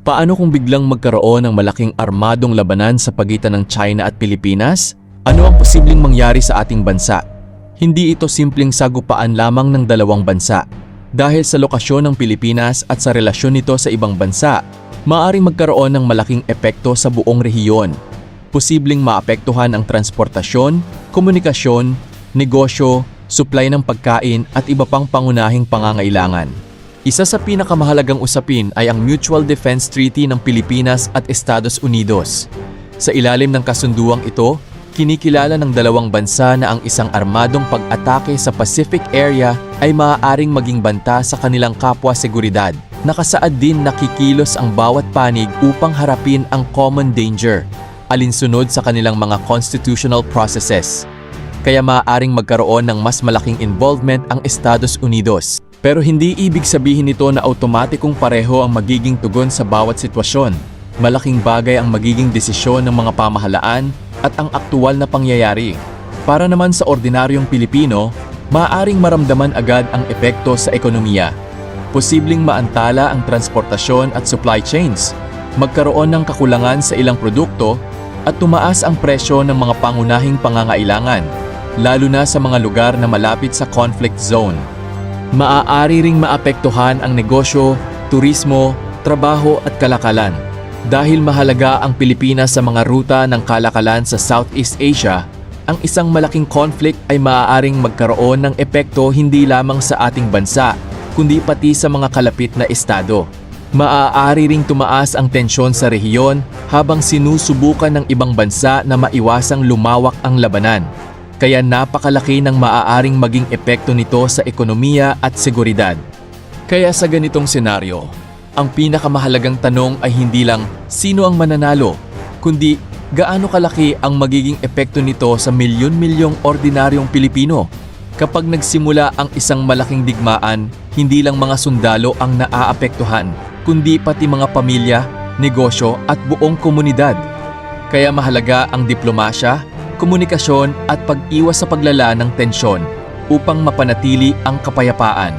Paano kung biglang magkaroon ng malaking armadong labanan sa pagitan ng China at Pilipinas? Ano ang posibleng mangyari sa ating bansa? Hindi ito simpleng sagupaan lamang ng dalawang bansa. Dahil sa lokasyon ng Pilipinas at sa relasyon nito sa ibang bansa, maaaring magkaroon ng malaking epekto sa buong rehiyon. Posibleng maapektuhan ang transportasyon, komunikasyon, negosyo, supply ng pagkain at iba pang pangunahing pangangailangan. Isa sa pinakamahalagang usapin ay ang Mutual Defense Treaty ng Pilipinas at Estados Unidos. Sa ilalim ng kasunduang ito, kinikilala ng dalawang bansa na ang isang armadong pag-atake sa Pacific area ay maaaring maging banta sa kanilang kapwa-seguridad. Nakasaad din na kikilos ang bawat panig upang harapin ang common danger, alinsunod sa kanilang mga constitutional processes. Kaya maaaring magkaroon ng mas malaking involvement ang Estados Unidos. Pero hindi ibig sabihin nito na automatikong pareho ang magiging tugon sa bawat sitwasyon. Malaking bagay ang magiging desisyon ng mga pamahalaan at ang aktual na pangyayari. Para naman sa ordinaryong Pilipino, maaaring maramdaman agad ang epekto sa ekonomiya. Posibleng maantala ang transportasyon at supply chains, magkaroon ng kakulangan sa ilang produkto at tumaas ang presyo ng mga pangunahing pangangailangan, lalo na sa mga lugar na malapit sa conflict zone. Maaari ring maapektuhan ang negosyo, turismo, trabaho at kalakalan. Dahil mahalaga ang Pilipinas sa mga ruta ng kalakalan sa Southeast Asia, ang isang malaking conflict ay maaaring magkaroon ng epekto hindi lamang sa ating bansa, kundi pati sa mga kalapit na estado. Maaari ring tumaas ang tensyon sa rehiyon habang sinusubukan ng ibang bansa na maiwasang lumawak ang labanan. Kaya napakalaki ng maaaring maging epekto nito sa ekonomiya at seguridad. Kaya sa ganitong senaryo, ang pinakamahalagang tanong ay hindi lang sino ang mananalo, kundi gaano kalaki ang magiging epekto nito sa milyon-milyong ordinaryong Pilipino. Kapag nagsimula ang isang malaking digmaan, hindi lang mga sundalo ang naaapektuhan, kundi pati mga pamilya, negosyo at buong komunidad. Kaya mahalaga ang diplomasya, komunikasyon at pag-iwas sa paglala ng tensyon upang mapanatili ang kapayapaan.